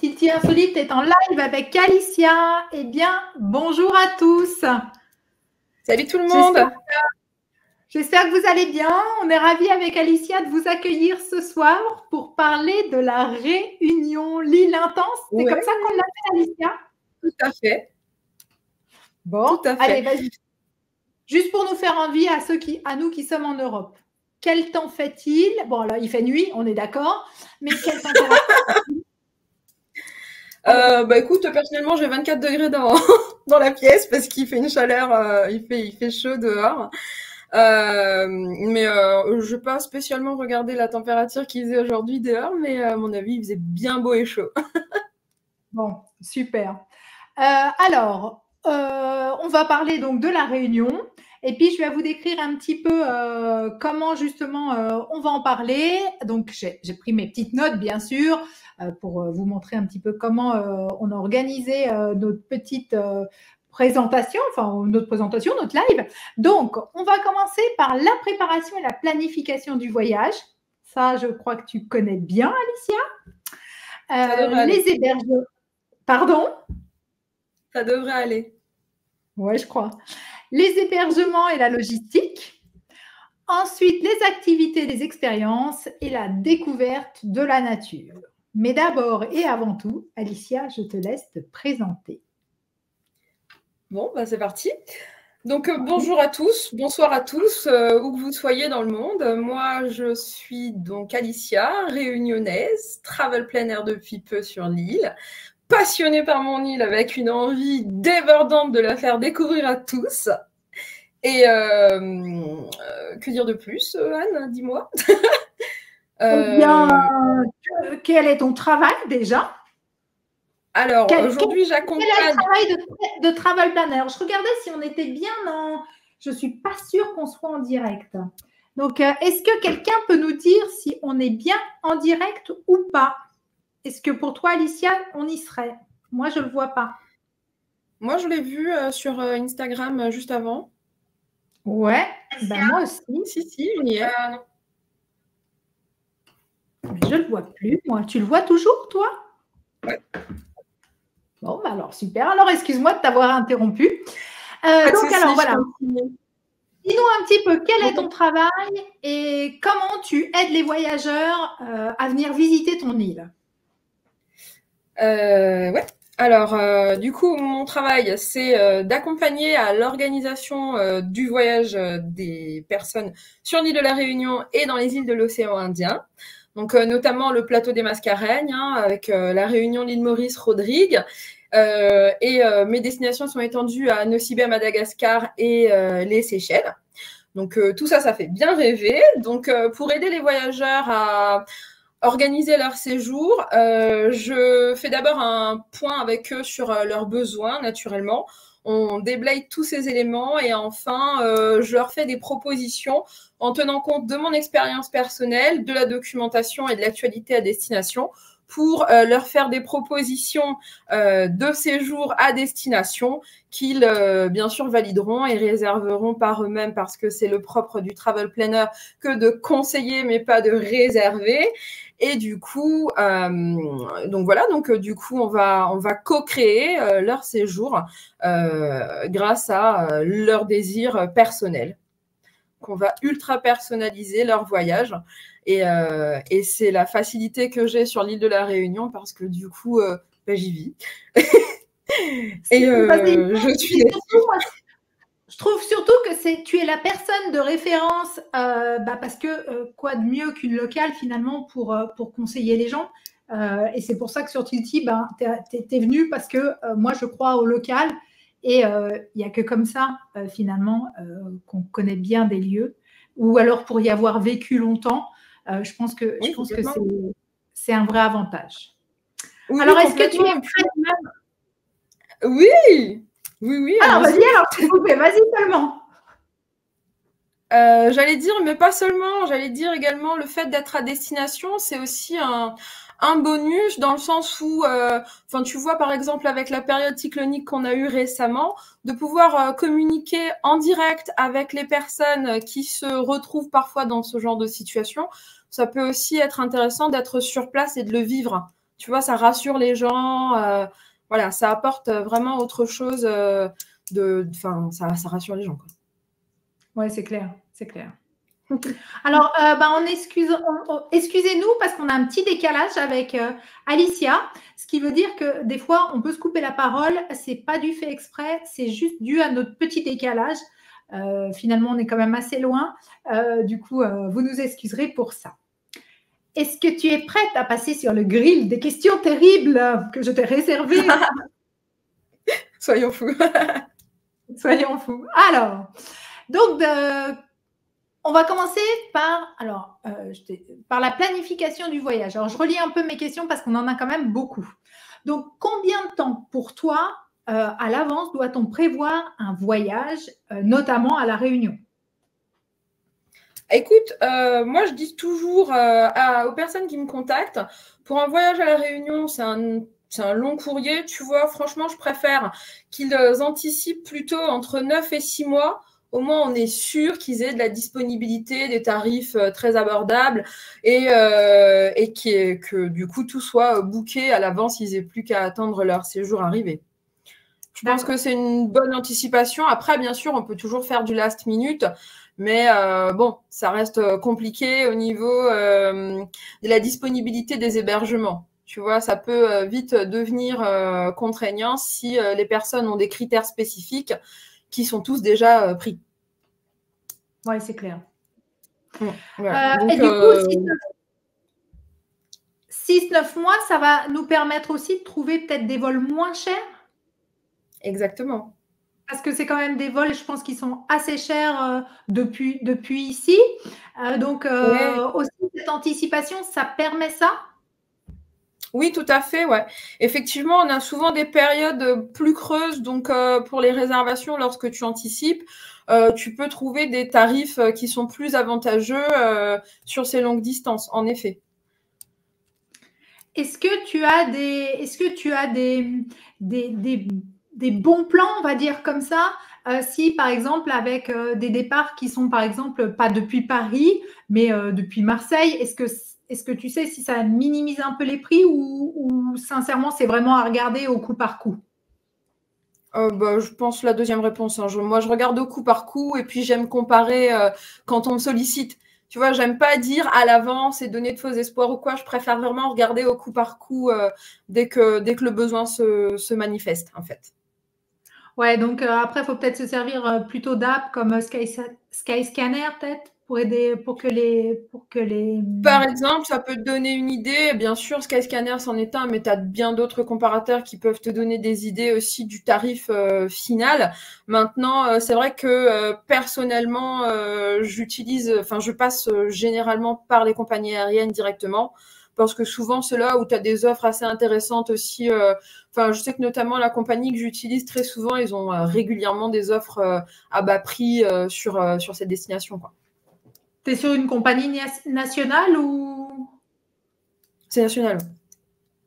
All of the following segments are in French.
Tilti Insolite est en live avec Alicia. Eh bien, bonjour à tous. Salut tout le monde. J'espère que vous allez bien. On est ravis avec Alicia de vous accueillir ce soir pour parler de la réunion Lille Intense. C'est comme ça qu'on l'appelle, Alicia? Tout à fait. Bon, tout à fait. Allez, vas-y. Juste pour nous faire envie à nous qui sommes en Europe. Quel temps fait-il? Bon, là, il fait nuit, on est d'accord. Mais quelle température? Écoute, personnellement, j'ai 24 degrés dans la pièce parce qu'il fait une chaleur, il fait chaud dehors. Je n'ai pas spécialement regardé la température qu'il faisait aujourd'hui dehors, mais à mon avis, il faisait bien beau et chaud. Bon, super. Alors, on va parler donc de la réunion. Et puis, je vais vous décrire un petit peu comment justement on va en parler. Donc, j'ai pris mes petites notes, bien sûr, pour vous montrer un petit peu comment on a organisé notre petite présentation, notre live. Donc, on va commencer par la préparation et la planification du voyage. Ça, je crois que tu connais bien, Alicia. Les hébergements. Pardon? Ça devrait aller. Oui, je crois. Les hébergements et la logistique. Ensuite, les activités, les expériences et la découverte de la nature. Mais d'abord et avant tout, Alicia, je te laisse te présenter. Bon, c'est parti. Donc, bonjour à tous, bonsoir à tous, où que vous soyez dans le monde. Moi, je suis donc Alicia, réunionnaise, travel planner depuis peu sur l'île, passionnée par mon île avec une envie débordante de la faire découvrir à tous. Et que dire de plus, Anne, dis-moi. Eh bien, quel est ton travail déjà? Alors, aujourd'hui, j'accompagne… Quel est le travail de travel planner? Je regardais si on était bien dans… Je ne suis pas sûre qu'on soit en direct. Donc, est-ce que quelqu'un peut nous dire si on est bien en direct ou pas? Est-ce que pour toi, Alicia, on y serait? Moi, je ne le vois pas. Moi, je l'ai vu sur Instagram juste avant. Ouais, moi aussi. Si, on y est. Mais je ne le vois plus, moi. Tu le vois toujours, toi? Ouais. Bon, alors, super. Alors, excuse-moi de t'avoir interrompu. Donc, alors, voilà. Dis-nous un petit peu, quel est ton travail et comment tu aides les voyageurs à venir visiter ton île? Ouais. Alors, du coup, mon travail, c'est d'accompagner à l'organisation du voyage des personnes sur l'île de la Réunion et dans les îles de l'océan Indien. Donc, notamment le plateau des Mascareignes, avec la Réunion, l'île Maurice, Rodrigue. Mes destinations sont étendues à Nosy Be, à Madagascar et les Seychelles. Donc, tout ça, ça fait bien rêver. Donc, pour aider les voyageurs à organiser leur séjour, je fais d'abord un point avec eux sur leurs besoins, naturellement. On déblaye tous ces éléments et enfin, je leur fais des propositions en tenant compte de mon expérience personnelle, de la documentation et de l'actualité à destination pour leur faire des propositions de séjour à destination qu'ils, bien sûr, valideront et réserveront par eux-mêmes parce que c'est le propre du travel planner que de conseiller mais pas de réserver. Et du coup, du coup, on va co-créer leur séjour grâce à leur désir personnel. On va ultra personnaliser leur voyage et c'est la facilité que j'ai sur l'île de la Réunion parce que du coup, j'y vis. Je suis je trouve surtout que tu es la personne de référence parce que quoi de mieux qu'une locale finalement pour conseiller les gens et c'est pour ça que sur Tilti, t'es venue parce que moi je crois au local et il n'y a que comme ça finalement qu'on connaît bien des lieux ou alors pour y avoir vécu longtemps, je pense que c'est un vrai avantage. Oui, alors est-ce que tu es prête même? Oui. Alors vas-y, s'il vous plaît, vas-y seulement. J'allais dire, mais pas seulement, j'allais dire également le fait d'être à destination, c'est aussi un bonus dans le sens où, tu vois, par exemple, avec la période cyclonique qu'on a eue récemment, de pouvoir communiquer en direct avec les personnes qui se retrouvent parfois dans ce genre de situation, ça peut aussi être intéressant d'être sur place et de le vivre Tu vois, ça rassure les gens. Voilà, ça apporte vraiment autre chose. Ça rassure les gens, quoi. Ouais, c'est clair, c'est clair. Alors, excusez-nous parce qu'on a un petit décalage avec Alicia, ce qui veut dire que des fois, on peut se couper la parole. C'est pas du fait exprès, c'est juste dû à notre petit décalage. Finalement, on est quand même assez loin. Du coup, vous nous excuserez pour ça. Est-ce que tu es prête à passer sur le grill des questions terribles que je t'ai réservées? Soyons fous. Soyons fous. Alors, donc, on va commencer par la planification du voyage. Alors, je relis un peu mes questions parce qu'on en a quand même beaucoup. Donc, combien de temps pour toi, à l'avance, doit-on prévoir un voyage, notamment à La Réunion? Écoute, moi, je dis toujours aux personnes qui me contactent, pour un voyage à La Réunion, c'est un long courrier, tu vois. Franchement, je préfère qu'ils anticipent plutôt entre 9 et 6 mois. Au moins, on est sûr qu'ils aient de la disponibilité, des tarifs très abordables et que du coup, tout soit booké à l'avance, ils n'aient plus qu'à attendre leur séjour arrivé. Je pense que c'est une bonne anticipation. Après, bien sûr, on peut toujours faire du last minute, mais bon, ça reste compliqué au niveau de la disponibilité des hébergements. Tu vois, ça peut vite devenir contraignant si les personnes ont des critères spécifiques qui sont tous déjà pris. Oui, c'est clair. Voilà. Donc, et du coup, 6-9 mois, ça va nous permettre aussi de trouver peut-être des vols moins chers? Exactement. Parce que c'est quand même des vols, je pense, qui sont assez chers depuis ici. Donc, aussi, cette anticipation, ça permet ça? Oui, tout à fait, ouais. Effectivement, on a souvent des périodes plus creuses, donc pour les réservations, lorsque tu anticipes, tu peux trouver des tarifs qui sont plus avantageux sur ces longues distances, en effet. Est-ce que tu as des bons plans, on va dire comme ça, si par exemple avec des départs qui sont par exemple pas depuis Paris, mais depuis Marseille, est-ce que tu sais si ça minimise un peu les prix ou sincèrement c'est vraiment à regarder au coup par coup? Je pense la deuxième réponse, hein. Moi, je regarde au coup par coup et puis j'aime comparer quand on me sollicite. Tu vois, j'aime pas dire à l'avance et donner de faux espoirs ou quoi. Je préfère vraiment regarder au coup par coup dès que le besoin se manifeste, en fait. Ouais, donc après, il faut peut-être se servir plutôt d'app comme Skyscanner, peut-être, pour aider, pour que les. Par exemple, ça peut te donner une idée. Bien sûr, Skyscanner, c'en est un, mais tu as bien d'autres comparateurs qui peuvent te donner des idées aussi du tarif final. Maintenant, c'est vrai que personnellement, je passe généralement par les compagnies aériennes directement. Parce que souvent, c'est là où tu as des offres assez intéressantes aussi. Je sais que notamment la compagnie que j'utilise très souvent, ils ont régulièrement des offres à bas prix sur cette destination, quoi. Tu es sur une compagnie nationale ou? C'est national.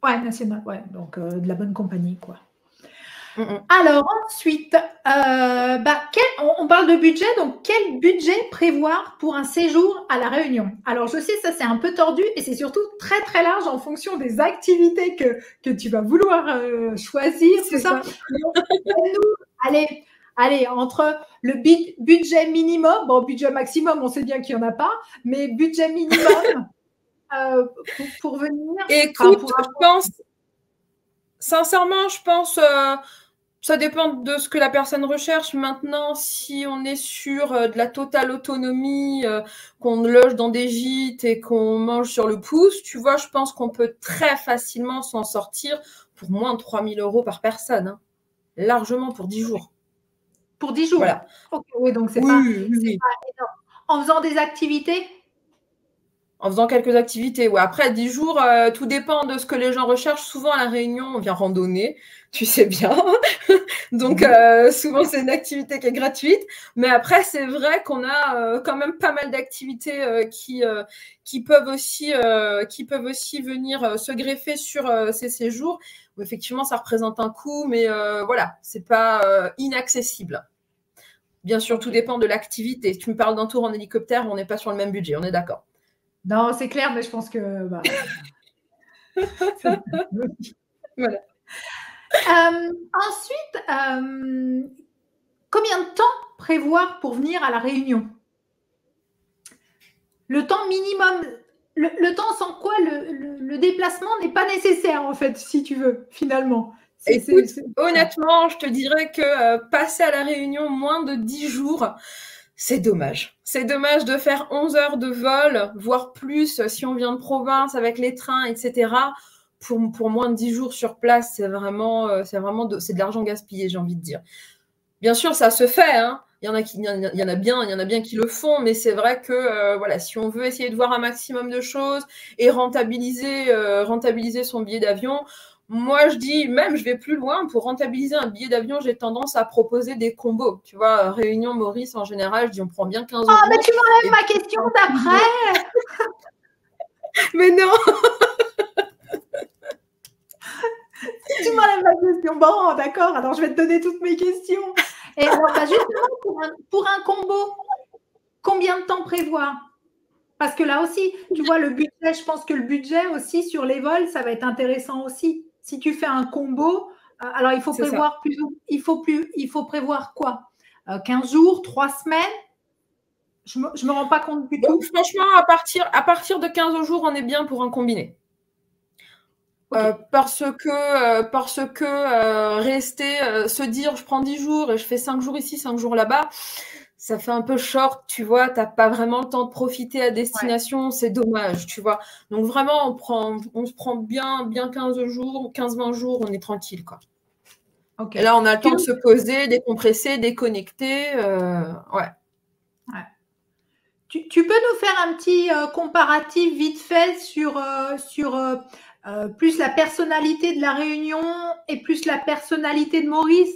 Ouais, nationale, ouais. Donc, de la bonne compagnie, quoi. Mm-mm. Alors, ensuite, on parle de budget. Donc, quel budget prévoir pour un séjour à La Réunion? Alors, je sais, ça, c'est un peu tordu et c'est surtout très, très large en fonction des activités que tu vas vouloir choisir, tout ça. Nous, allez, entre le budget minimum, bon, budget maximum, on sait bien qu'il n'y en a pas, mais budget minimum pour venir. Écoute, sincèrement, je pense, ça dépend de ce que la personne recherche. Maintenant, si on est sur de la totale autonomie, qu'on loge dans des gîtes et qu'on mange sur le pouce, tu vois, je pense qu'on peut très facilement s'en sortir pour moins de 3 000 € par personne, hein. Largement pour 10 jours. Pour 10 jours. Voilà. Okay, oui, donc c'est pas énorme. En faisant des activités? En faisant quelques activités, ouais. Après, 10 jours, tout dépend de ce que les gens recherchent. Souvent, à La Réunion, on vient randonner, tu sais bien. Donc, souvent, c'est une activité qui est gratuite. Mais après, c'est vrai qu'on a quand même pas mal d'activités qui peuvent aussi venir se greffer sur ces séjours. Où effectivement, ça représente un coût, mais voilà, c'est pas inaccessible. Bien sûr, tout dépend de l'activité. Si tu me parles d'un tour en hélicoptère, on n'est pas sur le même budget, on est d'accord. Non, c'est clair, mais je pense que Voilà. Ensuite, combien de temps prévoir pour venir à la réunion? Le temps minimum, le temps sans quoi le déplacement n'est pas nécessaire, en fait, si tu veux, finalement. Écoute, honnêtement, je te dirais que passer à la réunion moins de 10 jours, c'est dommage. C'est dommage de faire 11 heures de vol, voire plus si on vient de province avec les trains, etc. Pour moins de 10 jours sur place, c'est de l'argent gaspillé, j'ai envie de dire. Bien sûr, ça se fait, hein. Il y en a bien qui le font, mais c'est vrai que voilà, si on veut essayer de voir un maximum de choses et rentabiliser son billet d'avion, moi je dis même, je vais plus loin, pour rentabiliser un billet d'avion, j'ai tendance à proposer des combos. Tu vois, Réunion, Maurice, en général, je dis on prend bien 15 euros. Ah, mais tu m'enlèves ma question d'après. Mais non. Tu m'enlèves ma question. Bon, d'accord, alors je vais te donner toutes mes questions. Et alors, justement, pour un combo, combien de temps prévoir? Parce que là aussi, tu vois, le budget, je pense que le budget aussi sur les vols, ça va être intéressant aussi. Si tu fais un combo, alors il faut prévoir il faut prévoir quoi? 15 jours, 3 semaines? Je me rends pas compte du tout. Franchement, à partir de 15 jours, on est bien pour un combiné. Okay. Parce que rester, se dire je prends 10 jours et je fais 5 jours ici, 5 jours là-bas, ça fait un peu short, tu vois, t'as pas vraiment le temps de profiter à destination, ouais. C'est dommage, tu vois. Donc vraiment, on se prend bien 15 jours, 15-20 jours, on est tranquille, quoi. Okay. Et là, on a le temps de se poser, décompresser, déconnecter, ouais. Tu peux nous faire un petit comparatif vite fait sur plus la personnalité de la Réunion et plus la personnalité de Maurice,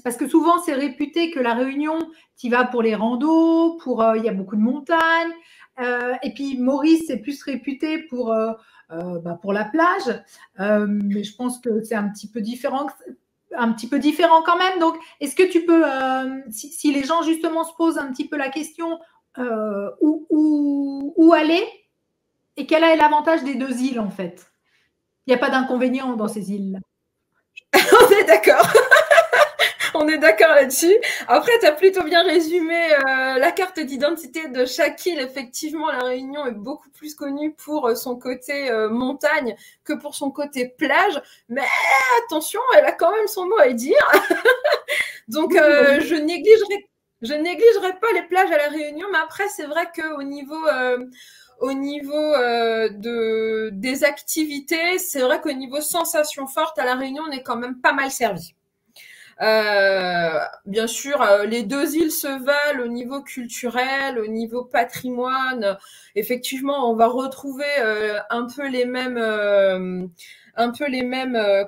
parce que souvent c'est réputé que la Réunion, tu y vas pour les randos, il y a beaucoup de montagnes, et puis Maurice c'est plus réputé pour la plage, mais je pense que c'est un petit peu différent quand même. Donc est-ce que tu peux, si les gens justement se posent un petit peu la question où aller et quel est l'avantage des deux îles en fait? Il n'y a pas d'inconvénient dans ces îles-là. On est d'accord. On est d'accord là-dessus. Après, tu as plutôt bien résumé la carte d'identité de chaque île. Effectivement, la Réunion est beaucoup plus connue pour son côté montagne que pour son côté plage. Mais attention, elle a quand même son mot à dire. Donc, je négligerai pas les plages à la Réunion. Mais après, c'est vrai qu'au niveau... des activités, c'est vrai qu'au niveau sensation forte, à la Réunion, on est quand même pas mal servi. Bien sûr, les deux îles se valent au niveau culturel, au niveau patrimoine. Effectivement, on va retrouver un peu les mêmes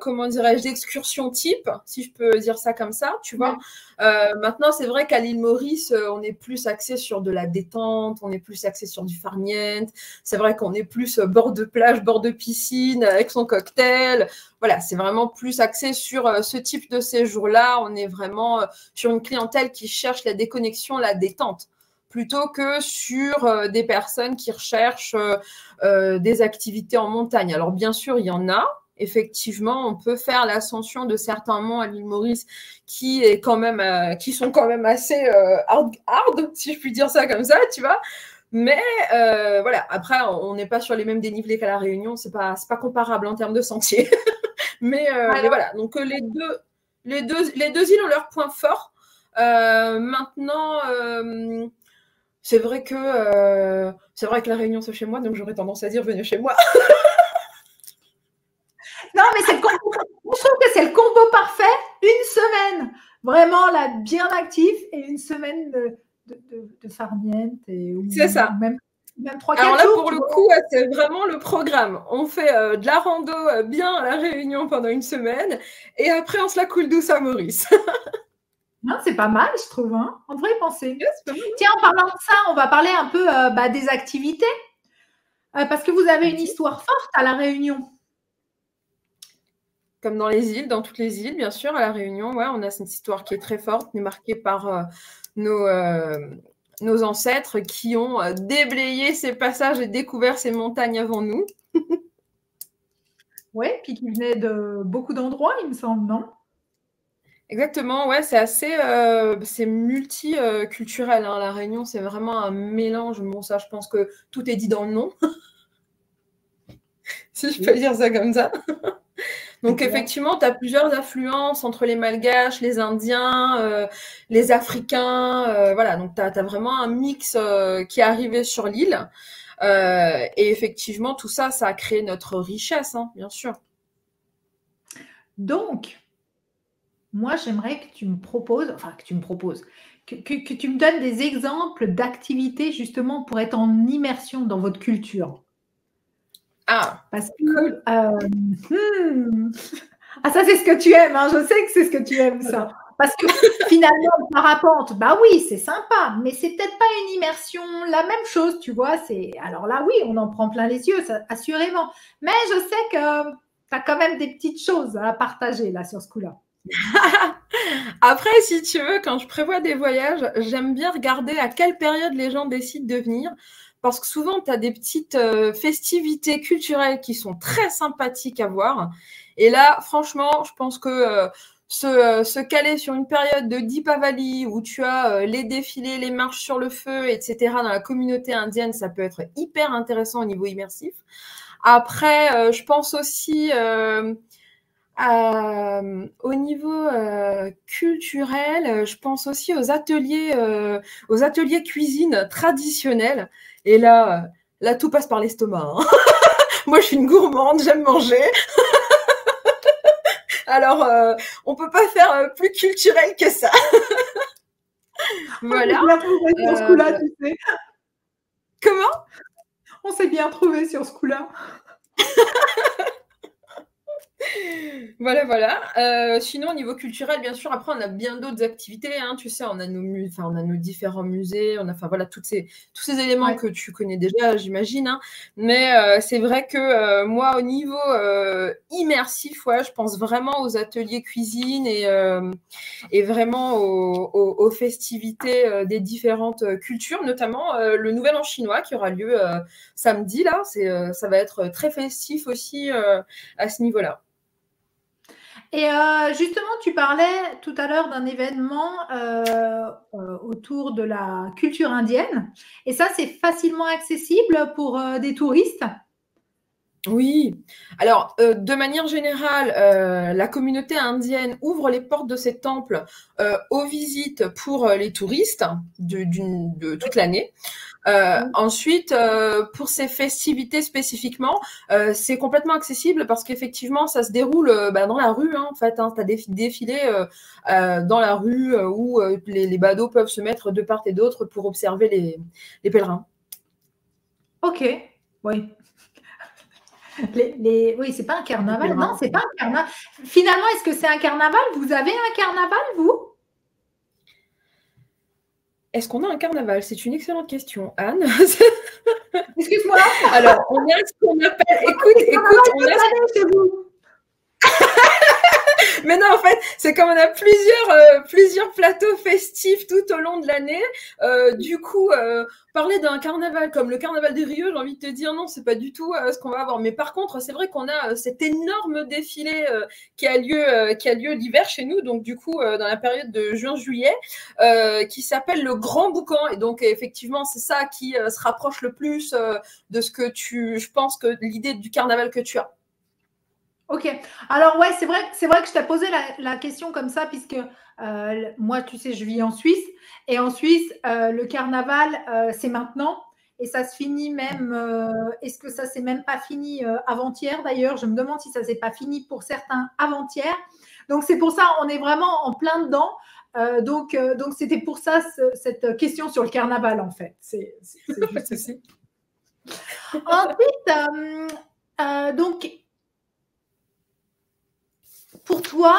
comment dirais-je, d'excursions type, si je peux dire ça comme ça, tu vois. Maintenant, c'est vrai qu'à l'île Maurice, on est plus axé sur de la détente, on est plus axé sur du farniente. C'est vrai qu'on est plus bord de plage, bord de piscine, avec son cocktail. Voilà, c'est vraiment plus axé sur ce type de séjour-là. On est vraiment sur une clientèle qui cherche la déconnexion, la détente, plutôt que sur des personnes qui recherchent des activités en montagne. Alors, bien sûr, il y en a. Effectivement, on peut faire l'ascension de certains monts à l'île Maurice qui sont quand même assez hard, si je puis dire ça comme ça, tu vois. Mais voilà, après, on n'est pas sur les mêmes dénivelés qu'à la Réunion, c'est pas comparable en termes de sentiers. mais voilà, donc les deux îles ont leurs points forts. Maintenant, c'est vrai que la Réunion c'est chez moi, donc j'aurais tendance à dire venez chez moi. Non, mais je trouve que c'est le combo parfait. Une semaine vraiment là bien actif et une semaine de farniente. C'est ça. Même 3-4 jours. Alors là, pour le coup, c'est vraiment le programme. On fait de la rando bien à la Réunion pendant une semaine et après, on se la coule douce à Maurice. Non, c'est pas mal, je trouve. Hein. On devrait y penser. Tiens, en parlant de ça, on va parler un peu des activités. Parce que vous avez une histoire forte à La Réunion. Comme dans les îles, dans toutes les îles, bien sûr, à La Réunion, ouais, on a cette histoire qui est très forte, marquée par nos ancêtres qui ont déblayé ces passages et découvert ces montagnes avant nous. Ouais, puis qui venaient de beaucoup d'endroits, il me semble, non? Exactement, ouais, c'est assez, c'est multiculturel, hein. La Réunion, c'est vraiment un mélange. Bon, ça, je pense que tout est dit dans le nom, si je peux Oui, dire ça comme ça. c'est Donc clair. effectivement, tu as plusieurs influences entre les Malgaches, les Indiens, les Africains, voilà. Donc tu as vraiment un mix qui est arrivé sur l'île. Et effectivement, tout ça, ça a créé notre richesse, hein, bien sûr. Donc, moi, j'aimerais que tu me proposes, enfin que tu me proposes, que tu me donnes des exemples d'activités justement pour être en immersion dans votre culture. Ah, Parce que, cool. ah ça c'est ce que tu aimes, hein, je sais que c'est ce que tu aimes ça. Parce que finalement, le parapente, bah oui, c'est sympa, mais c'est peut-être pas une immersion, la même chose, tu vois. Alors là, oui, on en prend plein les yeux, ça, assurément. Mais je sais que tu as quand même des petites choses à partager là sur ce coup-là. Après, si tu veux, quand je prévois des voyages, j'aime bien regarder à quelle période les gens décident de venir. Parce que souvent, tu as des petites festivités culturelles qui sont très sympathiques à voir. Et là, franchement, je pense que se caler sur une période de Deepavali où tu as les défilés, les marches sur le feu, etc. dans la communauté indienne, ça peut être hyper intéressant au niveau immersif. Après, je pense aussi au niveau culturel, je pense aussi aux ateliers cuisine traditionnels. Et là, tout passe par l'estomac, hein. Moi, je suis une gourmande, j'aime manger. Alors, on peut pas faire plus culturel que ça. On s'est Voilà. bien trouvé sur ce coup-là, tu sais. Comment? On s'est bien trouvé sur ce coup-là. Voilà, voilà. Sinon, au niveau culturel, bien sûr, après, on a bien d'autres activités, hein. Tu sais, on a on a nos différents musées, on a, enfin voilà, tous ces éléments Ouais. que tu connais déjà, j'imagine, hein. Mais c'est vrai que moi, au niveau immersif, ouais, je pense vraiment aux ateliers cuisine et vraiment aux festivités des différentes cultures, notamment le Nouvel An chinois qui aura lieu samedi là. Ça va être très festif aussi à ce niveau-là. Et justement, tu parlais tout à l'heure d'un événement autour de la culture indienne. Et ça, c'est facilement accessible pour des touristes. Oui, alors de manière générale, la communauté indienne ouvre les portes de ses temples aux visites pour les touristes de toute l'année. Oui. Ensuite, pour ces festivités spécifiquement, c'est complètement accessible parce qu'effectivement, ça se déroule dans la rue, hein, en fait. Hein, tu as des défilés dans la rue où les badauds peuvent se mettre de part et d'autre pour observer les pèlerins. Ok, oui. Oui, c'est pas un Les carnaval. Non, pèlerins. c'est pas un carnaval. Finalement, est-ce que c'est un carnaval? Vous avez un carnaval, vous? Est-ce qu'on a un carnaval? C'est une excellente question, Anne. Excuse-moi. Alors, on a ce qu'on appelle. C'est Écoute, carnaval on toute a. l'année chez vous. Mais non, en fait, c'est comme on a plusieurs plateaux festifs tout au long de l'année. Du coup, parler d'un carnaval comme le carnaval de Rio, j'ai envie de te dire non, c'est pas du tout ce qu'on va avoir. Mais par contre, c'est vrai qu'on a cet énorme défilé qui a lieu l'hiver chez nous. Donc du coup, dans la période de juin-juillet, qui s'appelle le Grand Boucan. Et donc effectivement, c'est ça qui se rapproche le plus de ce que je pense que l'idée du carnaval que tu as. Ok. Alors ouais, c'est vrai que je t'ai posé la question comme ça puisque moi, tu sais, je vis en Suisse et en Suisse, le carnaval, c'est maintenant et ça se finit même. Est-ce que ça s'est même pas fini avant-hier d'ailleurs? Je me demande si ça s'est pas fini pour certains avant-hier. Donc c'est pour ça, on est vraiment en plein dedans. Donc c'était pour ça cette question sur le carnaval en fait. C'est Pas de juste ça. souci. Ensuite, donc pour toi,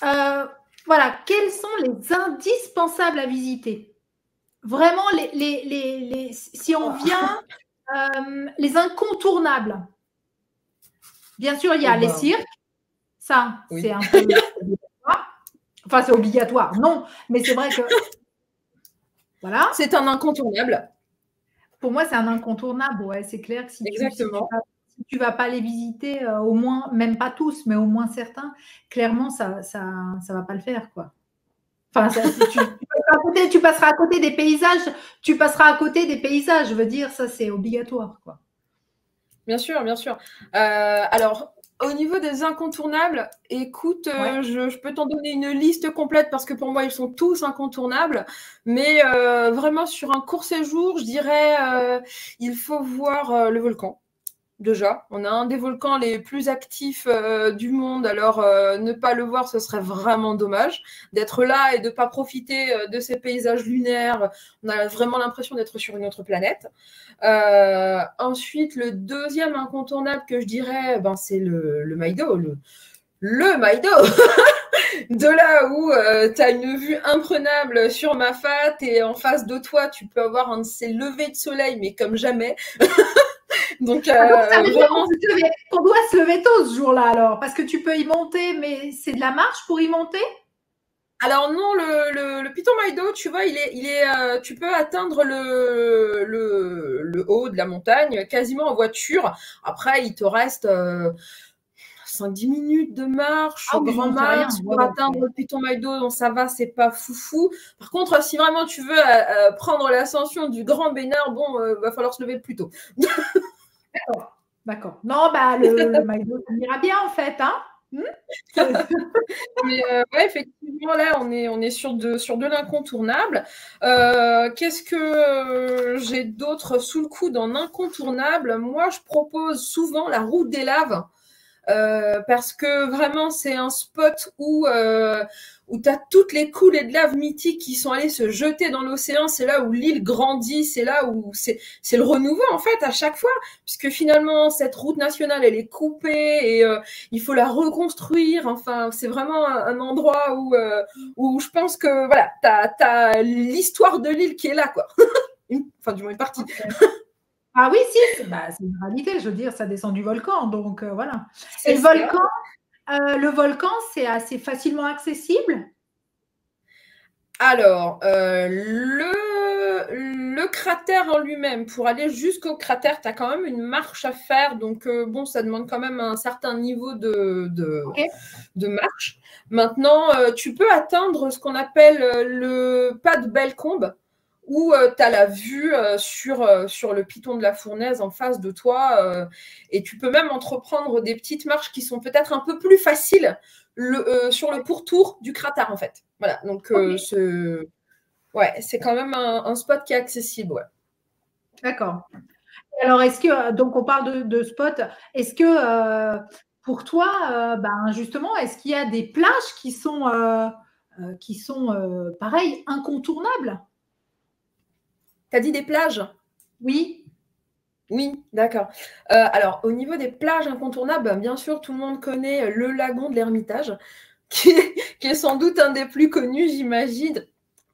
voilà, quels sont les indispensables à visiter? Vraiment, si on vient, les incontournables. Bien sûr, il y Oh a les ben, cirques, ça, c'est oui. un peu obligatoire. Enfin, c'est obligatoire, non, mais c'est vrai que, voilà. C'est un incontournable. Pour moi, c'est un incontournable. Ouais, c'est clair que si tu Exactement. tu vas pas les visiter, au moins, même pas tous, mais au moins certains, clairement, ça va pas le faire, quoi. Enfin, tu passeras à côté des paysages, tu passeras à côté des paysages, je veux dire, ça, c'est obligatoire, quoi. Bien sûr, bien sûr. Alors, au niveau des incontournables, écoute, Ouais. je peux t'en donner une liste complète parce que pour moi, ils sont tous incontournables. Mais vraiment, sur un court séjour, je dirais, il faut voir le volcan. Déjà, on a un des volcans les plus actifs du monde, alors ne pas le voir, ce serait vraiment dommage. D'être là et de ne pas profiter de ces paysages lunaires, on a vraiment l'impression d'être sur une autre planète. Ensuite, le deuxième incontournable que je dirais, ben, c'est le Maïdo. Le Maïdo de là où tu as une vue imprenable sur Mafat et en face de toi, tu peux avoir un de ces levées de soleil, mais comme jamais. Donc, ça veut dire vraiment, qu'on doit se lever tôt ce jour-là, alors, parce que tu peux y monter, mais c'est de la marche pour y monter? alors non, le Piton Maïdo, tu vois, tu peux atteindre le haut de la montagne quasiment en voiture. Après, il te reste 5-10 minutes de marche, Ah oui, grand bon, c'est rien. max, Ouais, pour ouais, atteindre le Piton Maïdo, donc ça va, c'est pas foufou. Par contre, si vraiment tu veux prendre l'ascension du Grand Bénard, bon, va falloir se lever le plus tôt. d'accord. D'accord. Non, bah, le McDo, ça ira bien, en fait, hein? Mais ouais, effectivement, là, on est sur de l'incontournable. Qu'est-ce que j'ai d'autre sous le coude en incontournable? Moi, je propose souvent la route des laves. Parce que vraiment, c'est un spot où tu as toutes les coulées de lave mythiques qui sont allées se jeter dans l'océan. C'est là où l'île grandit, c'est là où c'est le renouveau, en fait, à chaque fois. Puisque finalement, cette route nationale, elle est coupée et il faut la reconstruire. Enfin, c'est vraiment un endroit où je pense que, voilà, t'as l'histoire de l'île qui est là, quoi. Enfin, du moins une partie. Okay. Ah oui, si, c'est une réalité, je veux dire, ça descend du volcan, donc voilà. Et C'est ça. le volcan, c'est assez facilement accessible? Alors, le cratère en lui-même, pour aller jusqu'au cratère, tu as quand même une marche à faire. Donc, bon, ça demande quand même un certain niveau Ok, de marche. Maintenant, tu peux atteindre ce qu'on appelle le pas de Bellecombe, où tu as la vue sur le piton de la Fournaise en face de toi. Et tu peux même entreprendre des petites marches qui sont peut-être un peu plus faciles sur le pourtour du cratère, en fait. Voilà, donc ok, ouais, c'est quand même un spot qui est accessible. Ouais. d'accord. Alors, donc on parle de spot, est-ce que pour toi, ben, justement, est-ce qu'il y a des plages qui sont pareil, incontournables? Tu as dit des plages? Oui, Oui, d'accord. Alors, au niveau des plages incontournables, ben, bien sûr, tout le monde connaît le lagon de l'Ermitage, qui est sans doute un des plus connus, j'imagine,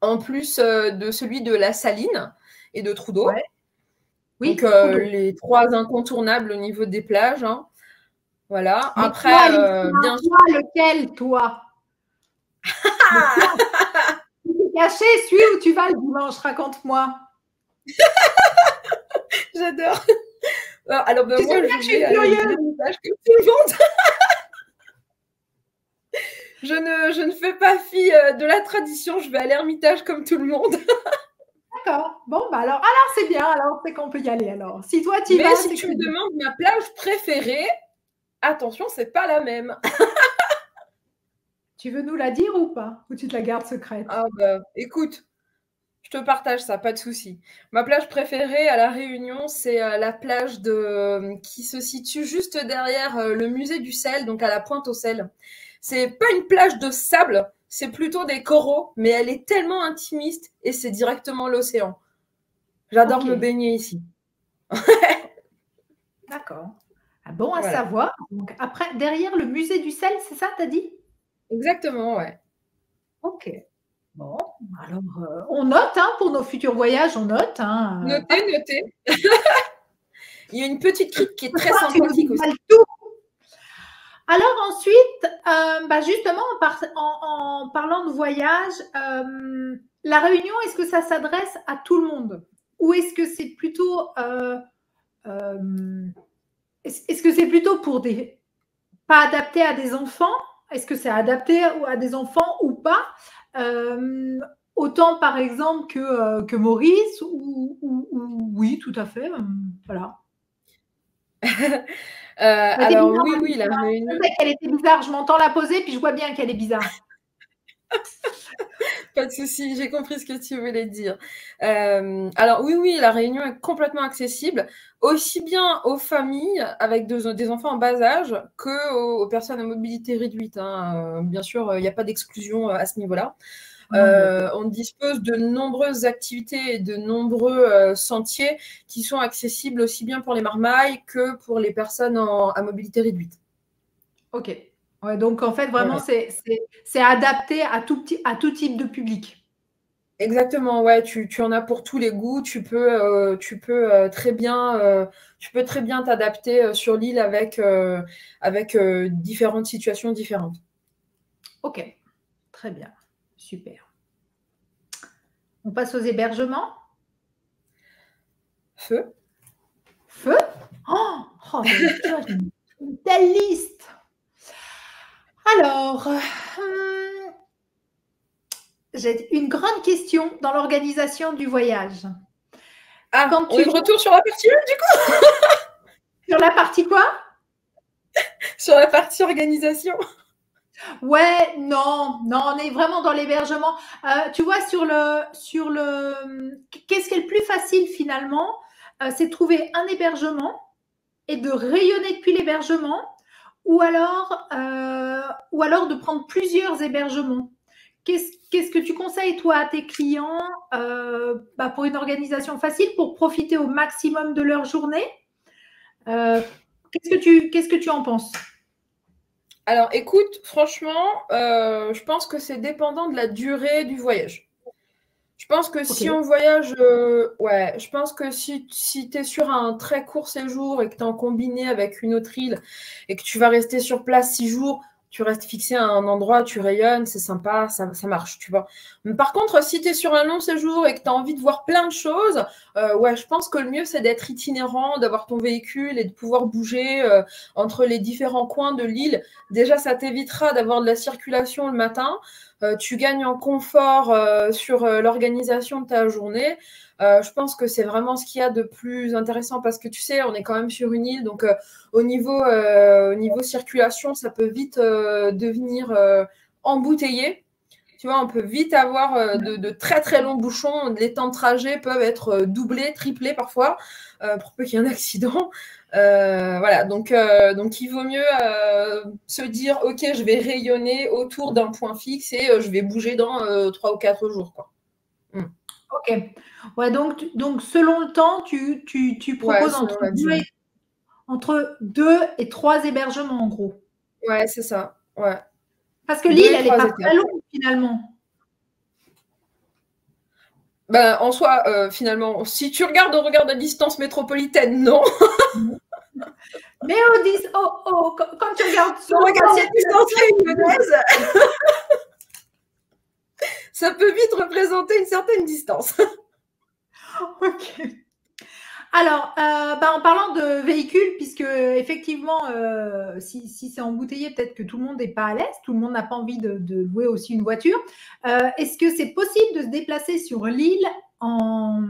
en plus de celui de la Saline et de Trudeau. ouais, Donc, oui, trop d'eau. les trois incontournables au niveau des plages. Hein. Voilà. Mais toi, Après, Alexia, bien sûr. toi, lequel, toi? Lequel? Tu t'es caché, suis où tu vas le dimanche, raconte-moi. J'adore. Alors, ben, Tu sais moi, bien je que je vais suis à curieuse. l'Ermitage comme tout le monde. Je ne fais pas fi de la tradition, je vais à l'Ermitage comme tout le monde. D'accord. Bon, bah alors c'est bien, alors c'est qu'on peut y aller alors. Si toi tu y Mais vas, si c'est que tu c'est me bien. demandes ma plage préférée, attention, c'est pas la même. Tu veux nous la dire ou pas? Ou tu te la gardes secrète? Ah bah, écoute, je te partage ça, pas de souci. Ma plage préférée à La Réunion, c'est la plage qui se situe juste derrière le musée du sel, donc à la Pointe-aux-Sel. C'est pas une plage de sable, c'est plutôt des coraux, mais elle est tellement intimiste et c'est directement l'océan. J'adore Ok, me baigner ici. d'accord. Ah bon à Voilà. savoir. Donc après, derrière le musée du sel, c'est ça, t'as dit? Exactement, ouais. Ok. Bon, alors on note hein, pour nos futurs voyages, on note. Hein, Notez, notez. Il y a une petite crique qui est très tu nous sympathique aussi. dévoiles tout. Alors ensuite, bah justement, en parlant de voyage, la Réunion, est-ce que ça s'adresse à tout le monde? Ou est-ce que c'est plutôt est-ce que c'est plutôt pour des pas adapté à des enfants? Est-ce que c'est adapté à des enfants ou pas? Autant par exemple que Maurice ou oui, tout à fait. Voilà. Vas-y, Alors bizarre, oui, vas-y, oui, la je réunion. sais qu'elle était bizarre, je m'entends la poser, puis je vois bien qu'elle est bizarre. Pas de souci, j'ai compris ce que tu voulais dire. Alors oui, oui, la réunion est complètement accessible, aussi bien aux familles avec des enfants en bas âge que aux personnes à mobilité réduite, hein. Bien sûr, il n'y a pas d'exclusion à ce niveau-là. On dispose de nombreuses activités et de nombreux sentiers qui sont accessibles aussi bien pour les marmailles que pour les personnes à mobilité réduite. Ok. Ouais, donc en fait, vraiment, Ouais. c'est adapté à tout type de public. Exactement, ouais, tu en as pour tous les goûts. Tu peux très bien t'adapter sur l'île avec différentes situations différentes. Ok, très bien, super. On passe aux hébergements. Feu. Feu. Oh, tu vois, j'ai une telle liste. Alors, j'ai une grande question dans l'organisation du voyage. Ah, Quand on est tu de retour sur la partie 1, du coup, sur la partie quoi? sur la partie organisation. Ouais, non, non, on est vraiment dans l'hébergement. Tu vois, qu'est-ce qui est le plus facile finalement? C'est de trouver un hébergement et de rayonner depuis l'hébergement, ou alors de prendre plusieurs hébergements. Qu'est-ce que tu conseilles, toi, à tes clients pour une organisation facile, pour profiter au maximum de leur journée? Qu'est-ce que tu en penses? Alors, écoute, franchement, je pense que c'est dépendant de la durée du voyage. Je pense que Ok, si on voyage, ouais, je pense que si tu es sur un très court séjour et que tu es en combiné avec une autre île et que tu vas rester sur place 6 jours, tu restes fixé à un endroit, tu rayonnes, c'est sympa, ça marche, tu vois. Mais par contre, si tu es sur un long séjour et que tu as envie de voir plein de choses, ouais, je pense que le mieux, c'est d'être itinérant, d'avoir ton véhicule et de pouvoir bouger entre les différents coins de l'île. Déjà, ça t'évitera d'avoir de la circulation le matin. Tu gagnes en confort sur l'organisation de ta journée. Je pense que c'est vraiment ce qu'il y a de plus intéressant parce que tu sais, on est quand même sur une île, donc au niveau circulation, ça peut vite devenir embouteillé. Tu vois, on peut vite avoir de très très longs bouchons. Les temps de trajet peuvent être doublés, triplés parfois, pour peu qu'il y ait un accident. Voilà, donc il vaut mieux se dire, ok, je vais rayonner autour d'un point fixe et je vais bouger dans 3 ou 4 jours, quoi. ok. Ouais, donc selon le temps, tu Ouais, proposes selon la durée. entre 2 et 3 hébergements, en gros. Ouais, c'est ça. Ouais. Parce que Deux l'île, et elle n'est trois pas étapes. très longue finalement. Ben, en soi, finalement, si tu regardes au regard de la distance métropolitaine, non. Mais quand tu regardes Au regard de la distance réunionnaise, ça peut vite représenter une certaine distance. Ok. Alors, en parlant de véhicules, puisque effectivement, si c'est embouteillé, peut-être que tout le monde n'est pas à l'aise, tout le monde n'a pas envie de louer aussi une voiture. Est-ce que c'est possible de se déplacer sur l'île en,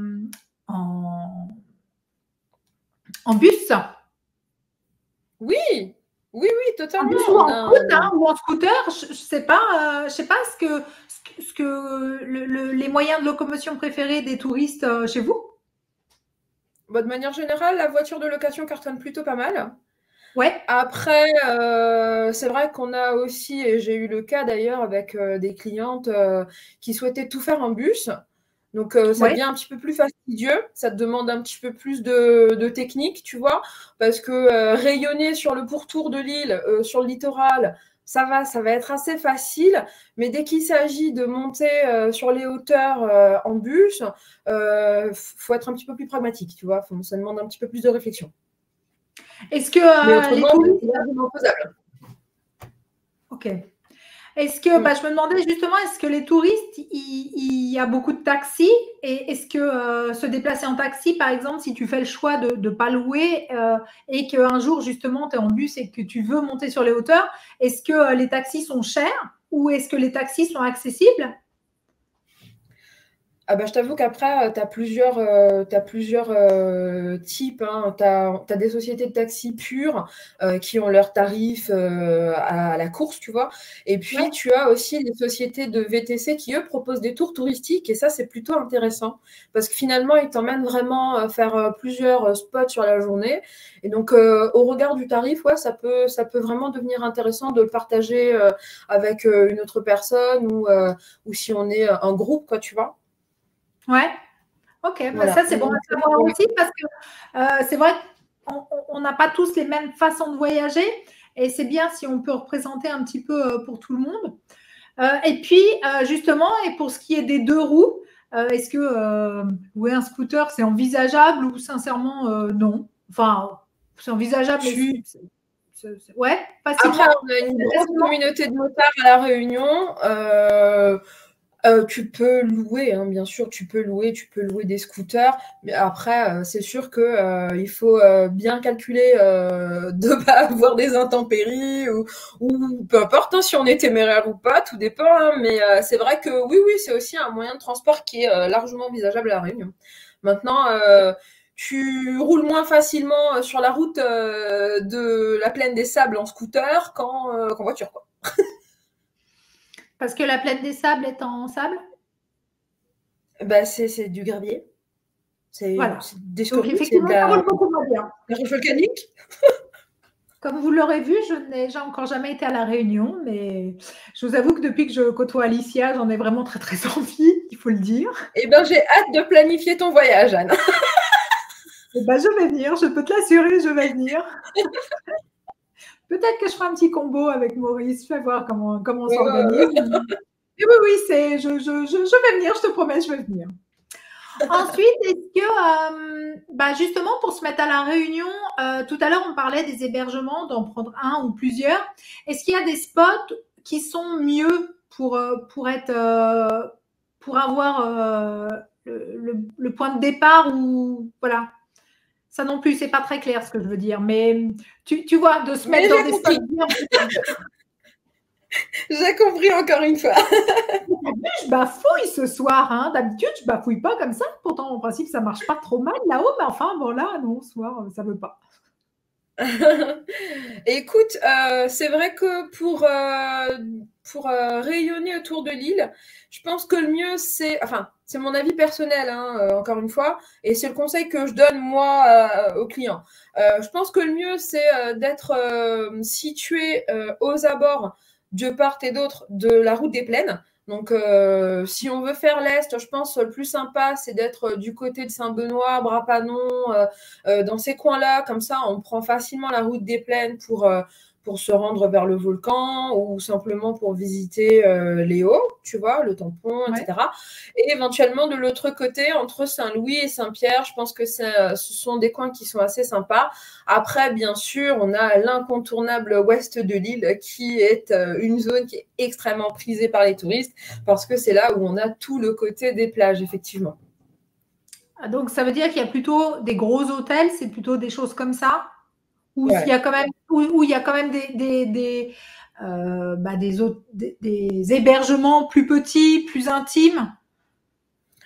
en bus? Oui, oui, oui, En totalement. bus ou On en a scooter, hein, ou en scooter, je sais pas, les moyens de locomotion préférés des touristes chez vous? Bah, de manière générale, la voiture de location cartonne plutôt pas mal. Ouais, Après, c'est vrai qu'on a aussi, et j'ai eu le cas d'ailleurs avec des clientes qui souhaitaient tout faire en bus. Donc, ça ouais. devient un petit peu plus fastidieux. Ça te demande un petit peu plus de technique, tu vois, parce que rayonner sur le pourtour de l'île, sur le littoral, ça va être assez facile. Mais dès qu'il s'agit de monter sur les hauteurs en bus, faut être un petit peu plus pragmatique, tu vois. Ça demande un petit peu plus de réflexion. Est-ce que Mais les autrement, touristes... c'est largement faisable. Ok. Est-ce que, je me demandais justement, est-ce que les touristes, il y a beaucoup de taxis et est-ce que se déplacer en taxi, par exemple, si tu fais le choix de ne pas louer et qu'un jour, justement, tu es en bus et que tu veux monter sur les hauteurs, est-ce que les taxis sont chers ou est-ce que les taxis sont accessibles? Ah bah, je t'avoue qu'après, tu as plusieurs, types, hein. Tu as des sociétés de taxi pures, qui ont leurs tarifs, à la course, tu vois? Et puis, Ouais. tu as aussi les sociétés de VTC qui, eux, proposent des tours touristiques et ça, c'est plutôt intéressant parce que finalement, ils t'emmènent vraiment, faire, plusieurs, spots sur la journée et donc, au regard du tarif, ouais, ça peut vraiment devenir intéressant de le partager, avec, une autre personne ou si on est, un groupe, quoi, tu vois? Ouais. Ok, Voilà, ça c'est bon donc, à savoir aussi parce que c'est vrai qu'on n'a pas tous les mêmes façons de voyager et c'est bien si on peut représenter un petit peu pour tout le monde. Et puis justement, et pour ce qui est des deux roues, est-ce que louer un scooter c'est envisageable ou sincèrement non? Enfin, c'est envisageable, mais tu ouais, après, facilement. on a une grosse Facilement. communauté de motards à La Réunion. Tu peux louer, hein, bien sûr, tu peux louer des scooters. Mais après, c'est sûr que il faut bien calculer de ne pas avoir des intempéries ou peu importe hein, si on est téméraire ou pas, tout dépend. Hein, mais c'est vrai que oui, c'est aussi un moyen de transport qui est largement envisageable à La Réunion. Maintenant, tu roules moins facilement sur la route de la plaine des Sables en scooter qu'en voiture, quoi. Parce que la plaine des sables est en sable. Bah, c'est du gravier. C'est Voilà. des Donc scories, c'est de effectivement, ça la roule beaucoup moins bien. roche volcanique. Comme vous l'aurez vu, je n'ai encore jamais été à La Réunion, mais je vous avoue que depuis que je côtoie Alicia, j'en ai vraiment très très envie, il faut le dire. Eh ben, j'ai hâte de planifier ton voyage, Anne. Et je vais venir, je peux te l'assurer, je vais venir. Peut-être que je ferai un petit combo avec Maurice, je vais voir comment on Ouais, ouais, s'organise. ouais. Et oui, je vais venir, je te promets, je vais venir. Ensuite, est-ce que, justement, pour se mettre à La Réunion, tout à l'heure, on parlait des hébergements, d'en prendre un ou plusieurs. Est-ce qu'il y a des spots qui sont mieux pour être, pour avoir le point de départ ou voilà. Ça non plus, c'est pas très clair ce que je veux dire, mais tu vois, de se Mais mettre dans j'ai des spots compris. bien. J'ai compris encore une fois. Je bafouille ce soir, hein. D'habitude, je bafouille pas comme ça. Pourtant, en principe, ça marche pas trop mal là-haut, mais enfin, bon, là, non, ce soir, ça veut pas. Écoute, c'est vrai que pour rayonner autour de l'île, je pense que le mieux, c'est mon avis personnel, hein, encore une fois, et c'est le conseil que je donne moi aux clients. Je pense que le mieux, c'est d'être situé aux abords de part et d'autre de la route des plaines. Donc, si on veut faire l'est, je pense le plus sympa, c'est d'être du côté de Saint-Benoît, Brapanon, dans ces coins-là. Comme ça, on prend facilement la route des plaines pour se rendre vers le volcan ou simplement pour visiter les hauts, tu vois, le tampon, Ouais. etc. Et éventuellement, de l'autre côté, entre Saint-Louis et Saint-Pierre, je pense que ce sont des coins qui sont assez sympas. Après, bien sûr, on a l'incontournable ouest de l'île qui est une zone qui est extrêmement prisée par les touristes parce que c'est là où on a tout le côté des plages, effectivement. Donc, ça veut dire qu'il y a plutôt des gros hôtels, c'est plutôt des choses comme ça, où il y Ouais. a quand même, où il y a quand même des hébergements plus petits, plus intimes.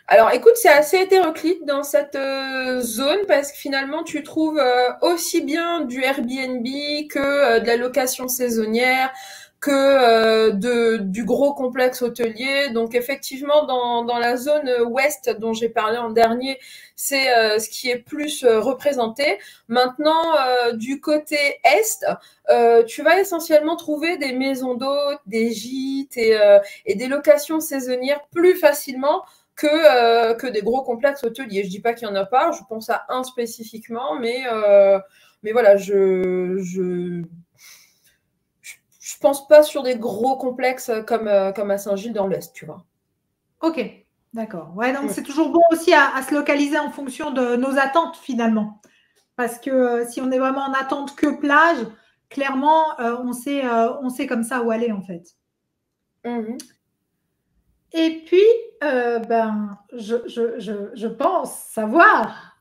Alors, écoute, c'est assez hétéroclite dans cette zone parce que finalement, tu trouves aussi bien du Airbnb que de la location saisonnière, que du gros complexe hôtelier. Donc, effectivement, dans la zone ouest dont j'ai parlé en dernier, c'est ce qui est plus représenté. Maintenant, du côté est, tu vas essentiellement trouver des maisons d'hôtes, des gîtes et des locations saisonnières plus facilement que des gros complexes hôteliers. Je dis pas qu'il y en a pas, je pense à un spécifiquement, mais voilà, je pense pas sur des gros complexes comme à Saint-Gilles dans l'Est, tu vois. Ok, d'accord. Ouais, donc Mm. c'est toujours bon aussi à se localiser en fonction de nos attentes finalement. Parce que si on est vraiment en attente que plage, clairement, on sait comme ça où aller en fait. Mhm. Et puis, ben, je pense savoir,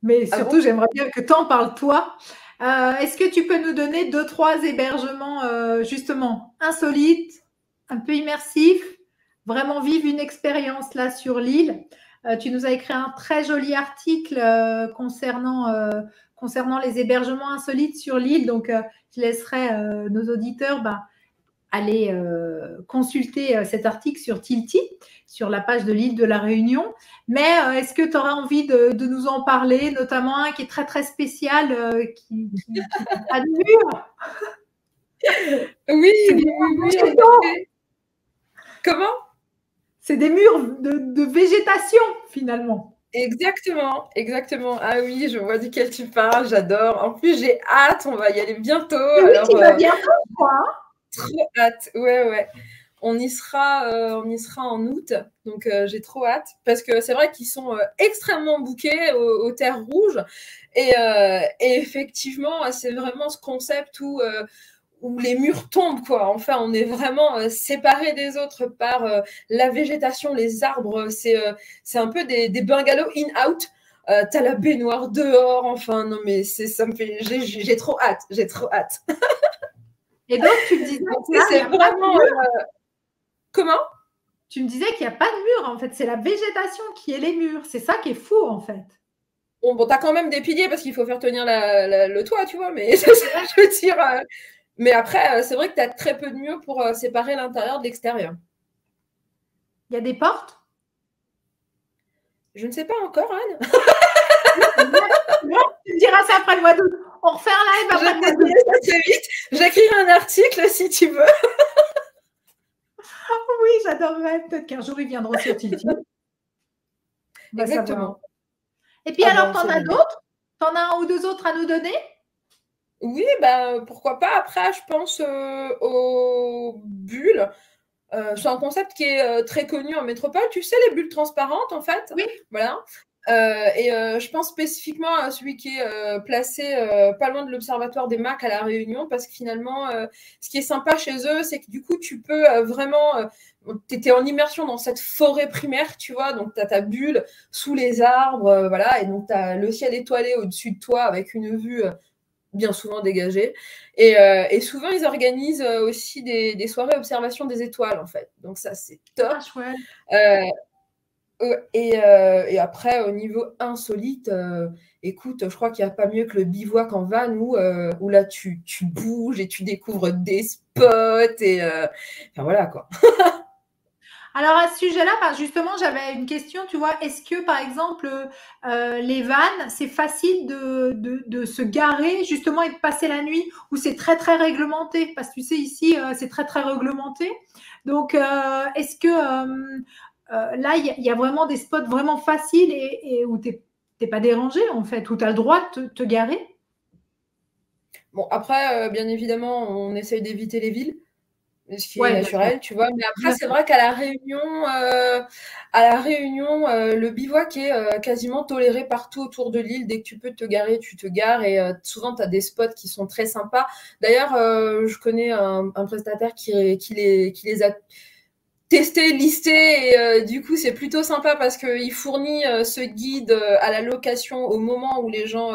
mais Ah surtout, bon? j'aimerais bien que tu en parles toi. Est-ce que tu peux nous donner deux, trois hébergements justement insolites, un peu immersifs, vraiment vivre une expérience là sur l'île? Tu nous as écrit un très joli article concernant les hébergements insolites sur l'île, donc je laisserai nos auditeurs aller consulter cet article sur Tilty, sur la page de l'île de la Réunion. Mais est-ce que tu auras envie de nous en parler, notamment un qui est très très spécial, qui n'a pas de mur? Oui, C'est des oui, murs oui, oui, en végétaux. effet. Comment? C'est des murs de végétation finalement. Exactement, exactement. Ah oui, je vois duquel tu parles, j'adore. En plus, j'ai hâte, on va y aller bientôt. Mais oui, Alors, tu vas bientôt, quoi. trop hâte. Ouais, ouais. On y sera en août, donc j'ai trop hâte parce que c'est vrai qu'ils sont extrêmement bookés aux terres rouges et effectivement, c'est vraiment ce concept où les murs tombent, quoi. Enfin, on est vraiment séparés des autres par la végétation, les arbres. C'est un peu des bungalows in-out. T'as la baignoire dehors. Enfin, non, mais ça me fait. J'ai trop hâte. J'ai trop hâte. Et donc, tu me disais Donc, que là, il n'y c'est a pas de vraiment. mur. Comment? Tu me disais qu'il n'y a pas de mur, en fait. C'est la végétation qui est les murs. C'est ça qui est fou, en fait. Bon, t'as quand même des piliers parce qu'il faut faire tenir le toit, tu vois, mais ça, je veux dire. Mais après, c'est vrai que t'as très peu de murs pour séparer l'intérieur de l'extérieur. Il y a des portes. Je ne sais pas encore, Anne. Bon, tu me diras ça après le mois d'août. On refait un live Je après le mois te d'août. dirai ça très vite. J'écrirai un article si tu veux. Oui, j'adorerais. Peut-être qu'un jour, ils viendront sur Tilty. On va savoir. Exactement. Et puis Ah ben, alors, on t'en sait as jamais. d'autres? T'en as un ou deux autres à nous donner? Oui, bah, pourquoi pas. Après, je pense aux bulles. C'est un concept qui est très connu en métropole. Tu sais, les bulles transparentes, en fait. Oui. Voilà. Je pense spécifiquement à celui qui est placé pas loin de l'Observatoire des Macs à La Réunion, parce que finalement, ce qui est sympa chez eux, c'est que du coup, tu peux vraiment. Tu étais en immersion dans cette forêt primaire, tu vois, donc tu as ta bulle sous les arbres, voilà, et donc tu as le ciel étoilé au-dessus de toi avec une vue bien souvent dégagée. Et souvent, ils organisent aussi des soirées observation des étoiles, en fait. Donc ça, c'est Ah, top. chouette. Euh, et après, au niveau insolite, écoute, je crois qu'il n'y a pas mieux que le bivouac en van où là, tu bouges et tu découvres des spots. Enfin, voilà, quoi. Alors à ce sujet-là, justement, j'avais une question, tu vois, est-ce que par exemple les vannes, c'est facile de se garer justement et de passer la nuit ou c'est très très réglementé? Parce que tu sais, ici, c'est très très réglementé. Donc, est-ce que là, il y a vraiment des spots vraiment faciles et où t'es pas dérangé en fait, où tu as le droit de te garer? Bon, après, bien évidemment, on essaye d'éviter les villes, ce qui est Ouais, bien sûr. naturel, tu vois. Mais après, Bien c'est sûr. vrai à la Réunion, le bivouac est quasiment toléré partout autour de l'île. Dès que tu peux te garer, tu te gares. Et souvent, tu as des spots qui sont très sympas. D'ailleurs, je connais un prestataire qui les a testé, listé, et du coup c'est plutôt sympa parce qu'il fournit ce guide à la location au moment où les gens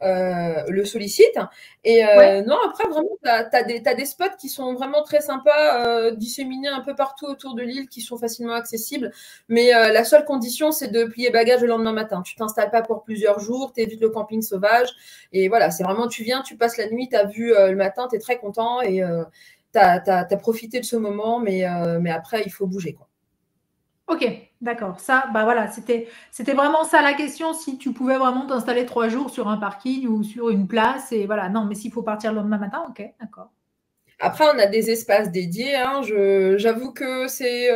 le sollicitent. Et Ouais. non, après vraiment t'as des spots qui sont vraiment très sympas, disséminés un peu partout autour de l'île, qui sont facilement accessibles, mais la seule condition c'est de plier bagage le lendemain matin. Tu t'installes pas pour plusieurs jours, t'évites le camping sauvage, et voilà, c'est vraiment, tu viens, tu passes la nuit, t'as vu le matin, t'es très content, et t'as profité de ce moment, mais après, il faut bouger, quoi. Ok, d'accord. Ça, bah voilà, c'était vraiment ça la question, si tu pouvais vraiment t'installer 3 jours sur un parking ou sur une place et voilà. Non, mais s'il faut partir le lendemain matin, ok, d'accord. Après, on a des espaces dédiés, hein. J'avoue que c'est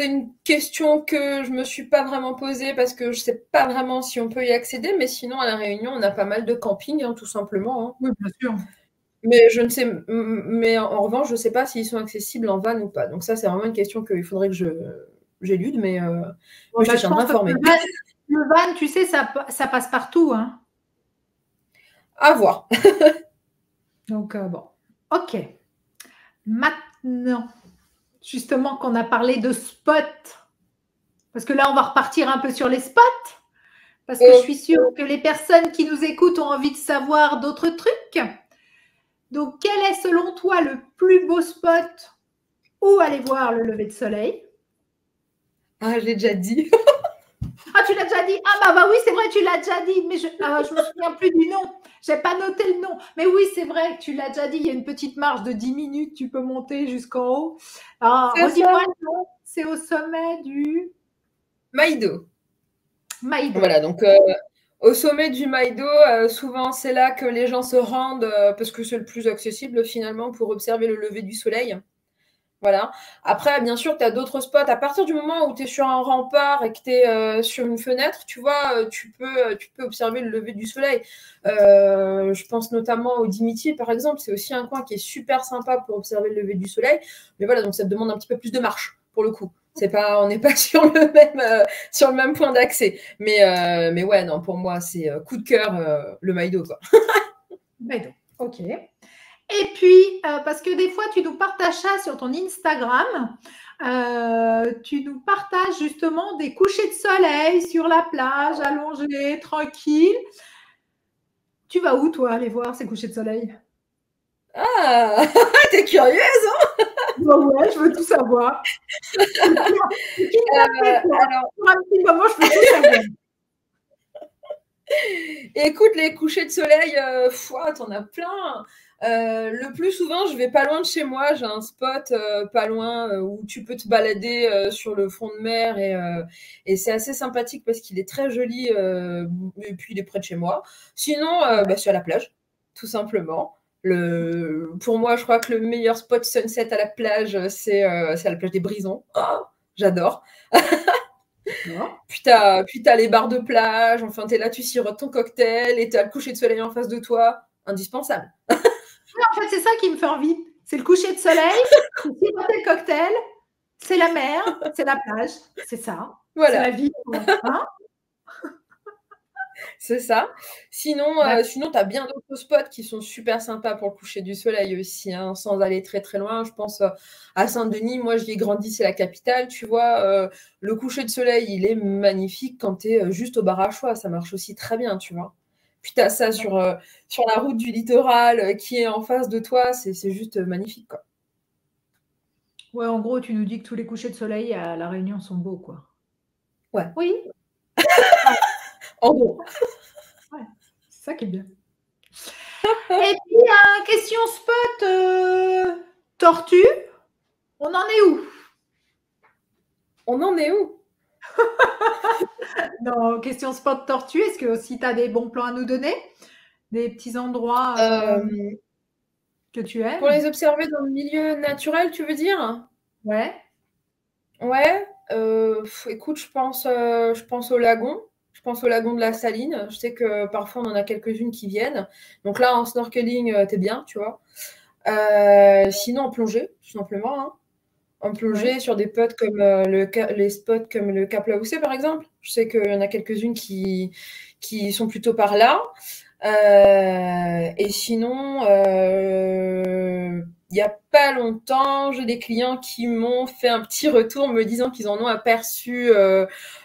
une question que je me suis pas vraiment posée parce que je sais pas vraiment si on peut y accéder, mais sinon, à La Réunion, on a pas mal de camping, hein, tout simplement, hein. Oui, bien sûr. Mais je ne sais, mais en revanche, je sais pas s'ils sont accessibles en van ou pas. Donc ça, c'est vraiment une question qu'il faudrait que j'élude, Bon, mais je bah, te je tiendrai pense que informé. le van, tu sais, ça passe partout, hein. À voir. Donc, bon. Ok. Non. Justement, qu'on a parlé de spots. Parce que là, on va repartir un peu sur les spots. Parce que je suis sûre que les personnes qui nous écoutent ont envie de savoir d'autres trucs. Donc, quel est selon toi le plus beau spot où aller voir le lever de soleil? Ah, je l'ai déjà dit. Ah, tu l'as déjà dit? Ah, bah oui, c'est vrai, tu l'as déjà dit. Mais je me souviens plus du nom. Je n'ai pas noté le nom. Mais oui, c'est vrai, tu l'as déjà dit. Il y a une petite marche de 10 minutes. Tu peux monter jusqu'en haut. Ah, redis-moi le nom. C'est au sommet du Maïdo. Maïdo. Voilà, donc au sommet du Maïdo, souvent c'est là que les gens se rendent parce que c'est le plus accessible finalement pour observer le lever du soleil. Voilà. Après, bien sûr, tu as d'autres spots. À partir du moment où tu es sur un rempart et que tu es sur une fenêtre, tu vois, tu peux observer le lever du soleil. Je pense notamment au Dimitier, par exemple. C'est aussi un coin qui est super sympa pour observer le lever du soleil. Mais voilà, donc ça te demande un petit peu plus de marche, pour le coup. On n'est pas sur le même point d'accès. Mais ouais, non, pour moi, c'est coup de cœur, le Maïdo, quoi. Maïdo, ok. Et puis, parce que des fois, tu nous partages ça sur ton Instagram, tu nous partages justement des couchers de soleil sur la plage, allongés, tranquille. Tu vas où, toi, aller voir ces couchers de soleil? Ah, t'es curieuse, hein? Bah ouais, je veux tout savoir. Alors, Pour un petit moment, je veux tout savoir. écoute, les couchers de soleil, t'en as plein. Le plus souvent, je vais pas loin de chez moi. J'ai un spot pas loin où tu peux te balader sur le front de mer et c'est assez sympathique parce qu'il est très joli et puis il est près de chez moi. Sinon, c'est à la plage, tout simplement. Pour moi, je crois que le meilleur spot sunset à la plage, c'est à la plage des Brisons. Oh, j'adore. Puis t'as les bars de plage, enfin t'es là, tu sirotes ton cocktail et t'as le coucher de soleil en face de toi, indispensable. En fait, c'est ça qui me fait envie. C'est le coucher de soleil, c'est le cocktail, c'est la mer, c'est la plage, c'est ça. C'est la Voilà, vie. Hein. c'est ça. Sinon, t'as bien d'autres spots qui sont super sympas pour le coucher du soleil aussi, hein, sans aller très très loin. Je pense à Saint-Denis, moi j'y ai grandi, c'est la capitale, tu vois. Le coucher de soleil, il est magnifique quand t'es juste au bar à choix, ça marche aussi très bien, tu vois. Puis tu as ça sur la route du littoral qui est en face de toi, c'est juste magnifique, quoi. Ouais, en gros, tu nous dis que tous les couchers de soleil à La Réunion sont beaux, quoi. Ouais, Oui. en gros. Ouais, c'est ça qui est bien. Et puis, question spot tortue, on en est où? On en est où? Non, question spot tortue, est-ce que si tu as des bons plans à nous donner? Des petits endroits que tu Pour aimes? les observer dans le milieu naturel, tu veux dire? Ouais. Ouais, écoute, je pense au lagon. Je pense au lagon de la Saline. Je sais que parfois on en a quelques-unes qui viennent. Donc là, en snorkeling, t'es bien, tu vois. Sinon, en plongée, tout simplement, hein. En Ouais. plongée sur des spots comme les spots comme le Cap Laoussé, par exemple. Je sais qu'il y en a quelques-unes qui sont plutôt par là. Et sinon, il n'y a pas longtemps, j'ai des clients qui m'ont fait un petit retour me disant qu'ils en ont aperçu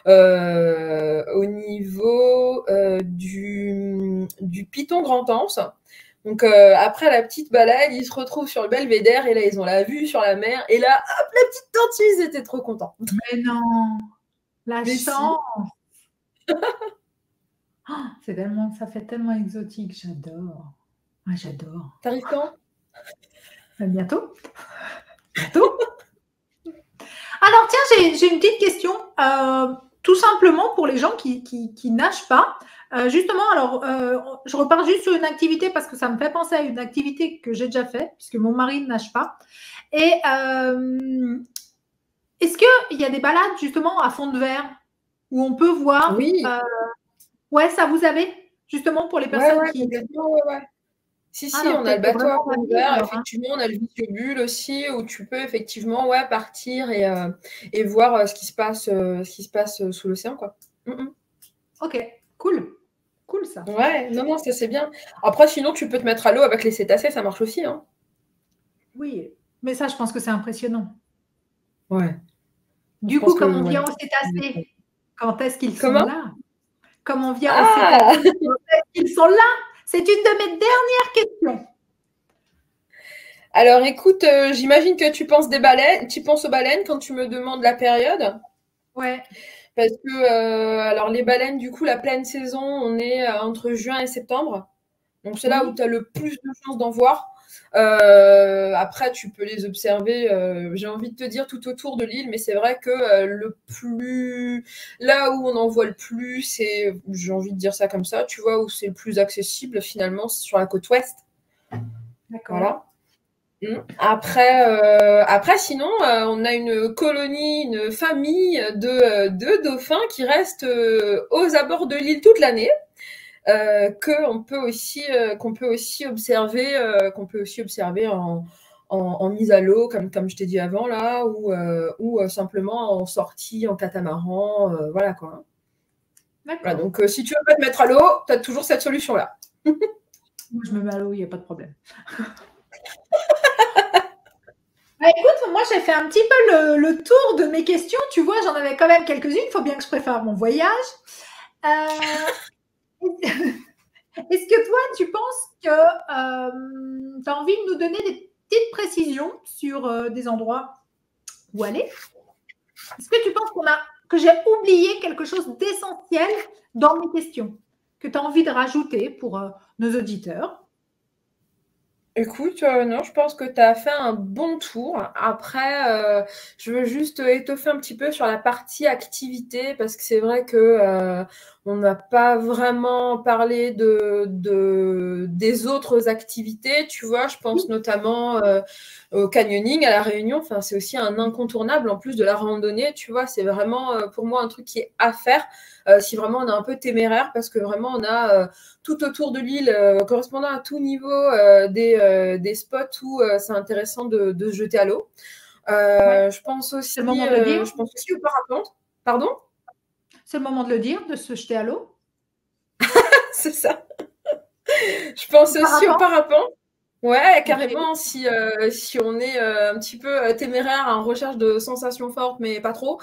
au niveau du Piton Grand Anse. Donc après la petite balade, ils se retrouvent sur le belvédère et là ils ont la vue sur la mer et là hop la petite tortue, ils étaient trop contents. Mais non, la Mais si. chance. Oh, ça fait tellement exotique, j'adore. Ouais, j'adore. T'arrives quand? À bientôt. Bientôt. Alors tiens, j'ai une petite question. Tout simplement pour les gens qui nagent pas. Justement, alors je repars juste sur une activité parce que ça me fait penser à une activité que j'ai déjà faite, puisque mon mari ne nage pas. Et est-ce qu'il y a des balades justement à fond de verre où on peut voir Oui, ouais, ça vous avez justement pour les personnes ouais, qui. complètement, ouais. Si, Ah, si, alors on a peut-être le que bateau à vraiment fond de mamie, verre. alors, hein. Effectivement, on a le vistibule aussi où tu peux effectivement partir et voir ce qui se passe sous l'océan, quoi. Ok, cool. Cool ça. Ouais, non, non, ça c'est bien. Après, sinon, tu peux te mettre à l'eau avec les cétacés, ça marche aussi, hein. Oui. Mais ça, je pense que c'est impressionnant. Ouais, je Du coup, pense comme que on ouais. vient aux cétacés, quand est-ce qu'ils sont Comment? là? Comme on vient aux cétacés, Ah! quand est-ce qu'ils sont là? C'est une de mes dernières questions. Alors écoute, j'imagine que tu penses aux baleines quand tu me demandes la période. Ouais. Parce que alors les baleines, du coup, la pleine saison, on est entre juin et septembre. Donc c'est là où Oui. tu as le plus de chances d'en voir. Après, tu peux les observer, j'ai envie de te dire tout autour de l'île, mais c'est vrai que là où on en voit le plus, c'est, j'ai envie de dire ça comme ça, tu vois, où c'est le plus accessible finalement, c'est sur la côte ouest. D'accord. Voilà. Après, sinon, on a une colonie, une famille de dauphins qui restent aux abords de l'île toute l'année. Qu'on peut aussi observer en mise à l'eau comme je t'ai dit avant là ou simplement en sortie en catamaran voilà quoi. Voilà, D'accord. donc si tu veux pas te mettre à l'eau, tu as toujours cette solution là. Moi, je me mets à l'eau, il n'y a pas de problème. Bah, écoute, moi, j'ai fait un petit peu le tour de mes questions. Tu vois, j'en avais quand même quelques-unes. Il faut bien que je prépare mon voyage. Euh, Est-ce que toi, tu penses que tu as envie de nous donner des petites précisions sur des endroits où aller? Est-ce que tu penses que j'ai oublié quelque chose d'essentiel dans mes questions, que tu as envie de rajouter pour nos auditeurs? Écoute, non, je pense que tu as fait un bon tour. Après, je veux juste étoffer un petit peu sur la partie activité parce que c'est vrai que on n'a pas vraiment parlé des autres activités. Tu vois, je pense notamment au canyoning à La Réunion. Enfin, c'est aussi un incontournable en plus de la randonnée. Tu vois, c'est vraiment pour moi un truc qui est à faire si vraiment on est un peu téméraire parce que vraiment on a tout autour de l'île, correspondant à tout niveau, des spots où c'est intéressant de se jeter à l'eau. Ouais. Je pense C'est le moment de le dire. aussi au parapente. Pardon? C'est le moment de le dire, de se jeter à l'eau. C'est ça. Je pense aussi au Parapente. parapente. Ouais, Ok. carrément, si on est un petit peu téméraire en recherche de sensations fortes, mais pas trop.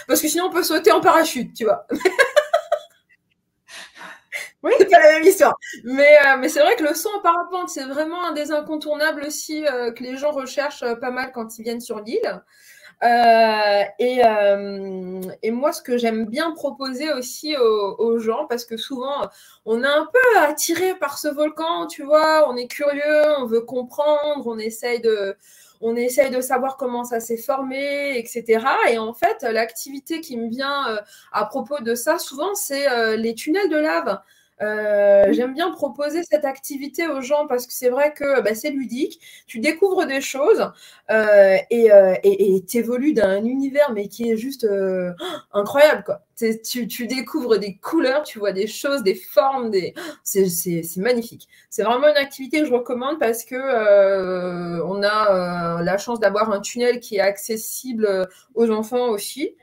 Parce que sinon, on peut sauter en parachute, tu vois. Oui. C'est pas la même histoire. Mais c'est vrai que le saut en parapente, c'est vraiment un des incontournables aussi que les gens recherchent pas mal quand ils viennent sur l'île. Et moi, ce que j'aime bien proposer aussi aux gens, parce que souvent, on est un peu attiré par ce volcan, tu vois, on est curieux, on veut comprendre, on essaye de savoir comment ça s'est formé, etc. Et en fait, l'activité qui me vient à propos de ça, souvent, c'est les tunnels de lave. J'aime bien proposer cette activité aux gens parce que c'est vrai que bah, c'est ludique, tu découvres des choses et t'évolues d'un univers mais qui est juste incroyable quoi. Tu découvres des couleurs, tu vois des choses, des formes, c'est magnifique. C'est vraiment une activité que je recommande parce que on a la chance d'avoir un tunnel qui est accessible aux enfants aussi.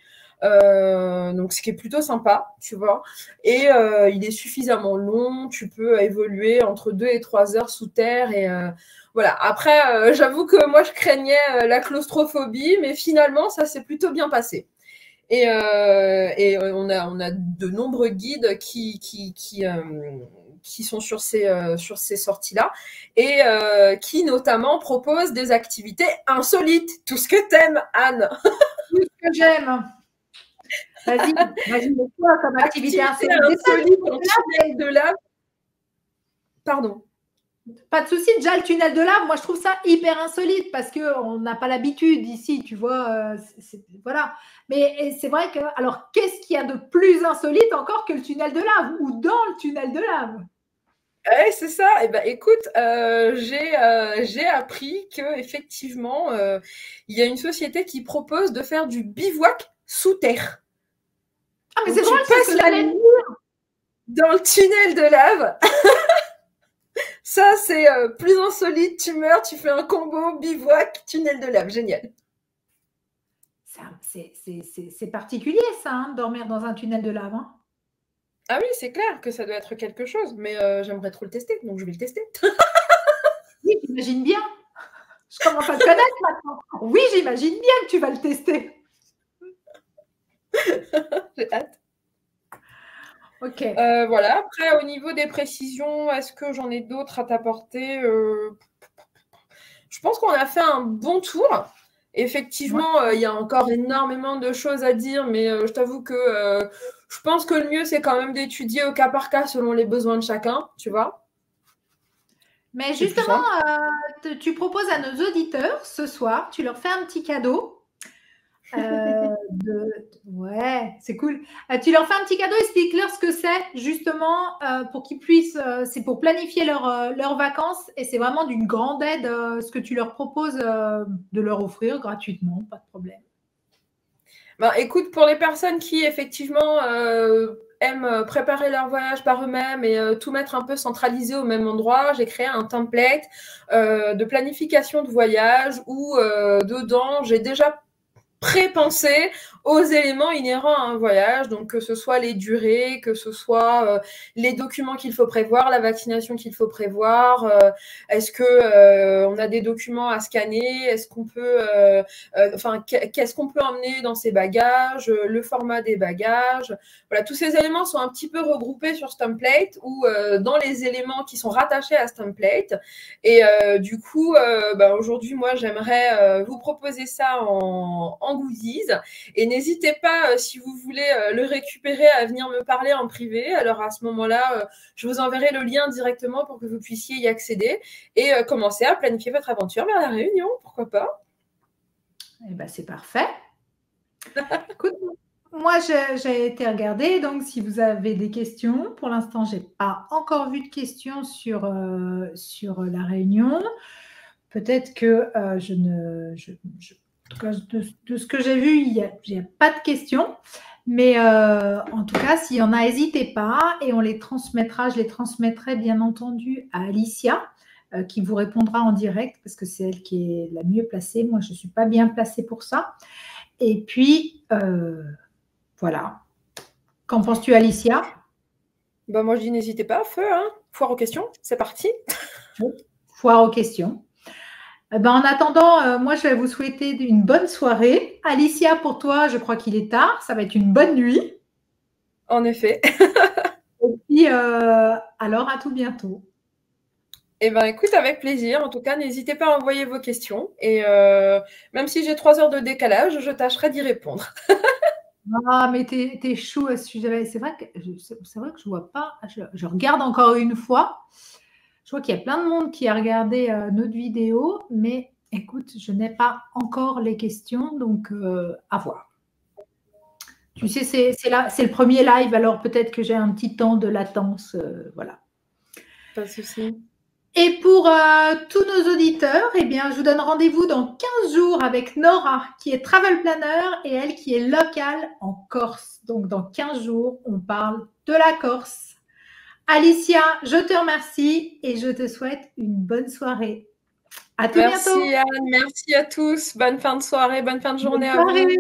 Donc ce qui est plutôt sympa, tu vois. Et il est suffisamment long, tu peux évoluer entre 2 et 3 heures sous terre et voilà. Après, j'avoue que moi je craignais la claustrophobie, mais finalement ça s'est plutôt bien passé. Et on a de nombreux guides qui sont sur sur ces sorties-là et qui notamment proposent des activités insolites. Tout ce que t'aimes, Anne. Tout ce que j'aime. Vas-y, vas-y, mais quoi comme activité Activité insolite? Déjà, insolite en tunnel de lave. Pardon. pas de souci. Déjà, le tunnel de lave, moi, je trouve ça hyper insolite parce qu'on n'a pas l'habitude ici, tu vois. Voilà. Mais c'est vrai que, alors, qu'est-ce qu'il y a de plus insolite encore que le tunnel de lave ou dans le tunnel de lave? Ouais, c'est ça. Et ben, écoute, j'ai appris que effectivement, il y a une société qui propose de faire du bivouac sous terre. Ah, mais Donc c'est vrai, tu c'est ce passes que la j'allais nuit dire. dans le tunnel de lave. Ça, c'est plus insolite. Tu meurs, tu fais un combo bivouac tunnel de lave. Génial. C'est particulier, ça, hein, dormir dans un tunnel de lave. Hein. Ah oui, c'est clair que ça doit être quelque chose, mais j'aimerais trop le tester, donc je vais le tester. Oui, j'imagine bien. Je commence à te connaître maintenant. Oui, j'imagine bien que tu vas le tester. J'ai hâte. Ok. Voilà. Après, au niveau des précisions, est-ce que j'en ai d'autres à t'apporter? Je pense qu'on a fait un bon tour. Effectivement, il y a encore énormément de choses à dire, mais je t'avoue que je pense que le mieux, c'est quand même d'étudier au cas par cas selon les besoins de chacun, tu vois. Mais C'est plus simple. justement, tu proposes à nos auditeurs ce soir, tu leur fais un petit cadeau. Ouais, c'est cool. Tu leur fais un petit cadeau, explique-leur ce que c'est, justement, pour qu'ils puissent. C'est pour planifier leurs vacances et c'est vraiment d'une grande aide ce que tu leur proposes de leur offrir gratuitement, pas de problème. Ben, écoute, pour les personnes qui effectivement aiment préparer leur voyage par eux-mêmes et tout mettre un peu centralisé au même endroit, j'ai créé un template de planification de voyage où dedans j'ai déjà pré-penser aux éléments inhérents à un voyage, donc que ce soit les durées, que ce soit les documents qu'il faut prévoir, la vaccination qu'il faut prévoir, est-ce que on a des documents à scanner, est-ce qu'on peut, enfin, qu'est-ce qu'on peut emmener dans ses bagages, le format des bagages, voilà, tous ces éléments sont un petit peu regroupés sur ce template ou dans les éléments qui sont rattachés à ce template. Et du coup, bah, aujourd'hui, moi, j'aimerais vous proposer ça en goodies. Et n'hésitez pas, si vous voulez le récupérer, à venir me parler en privé. Alors à ce moment-là, je vous enverrai le lien directement pour que vous puissiez y accéder et commencer à planifier votre aventure vers la Réunion. Pourquoi pas? Eh ben, c'est parfait. Écoute, moi, j'ai été regarder, donc si vous avez des questions, pour l'instant, je n'ai pas encore vu de questions sur la Réunion. Peut-être que je ne. En tout cas, de ce que j'ai vu, il n'y a pas de questions. Mais en tout cas, s'il y en a, n'hésitez pas et on les transmettra. Je les transmettrai bien entendu à Alicia qui vous répondra en direct parce que c'est elle qui est la mieux placée. Moi, je ne suis pas bien placée pour ça. Et puis, voilà. Qu'en penses-tu, Alicia? Bah, moi, je dis n'hésitez pas, feu, hein. Foire aux questions, c'est parti. Foire aux questions. Ben, en attendant, moi, je vais vous souhaiter une bonne soirée. Alicia, pour toi, je crois qu'il est tard. Ça va être une bonne nuit. En effet. Et puis, alors, à tout bientôt. Eh ben, écoute, avec plaisir. En tout cas, n'hésitez pas à envoyer vos questions. Et même si j'ai 3 heures de décalage, je tâcherai d'y répondre. Ah, mais t'es chou à ce sujet-là. C'est vrai que je vois pas. Je regarde encore une fois. Je vois qu'il y a plein de monde qui a regardé notre vidéo, mais écoute, je n'ai pas encore les questions, donc à voir. Tu sais, c'est le premier live, alors peut-être que j'ai un petit temps de latence, voilà. Pas de souci. Et pour tous nos auditeurs, eh bien, je vous donne rendez-vous dans 15 jours avec Nora, qui est travel planner, et elle qui est locale en Corse. Donc, dans 15 jours, on parle de la Corse. Alicia, je te remercie et je te souhaite une bonne soirée. À tout bientôt. Merci Anne, merci à tous. Bonne fin de soirée, bonne fin de journée Bonne à vous. soirée.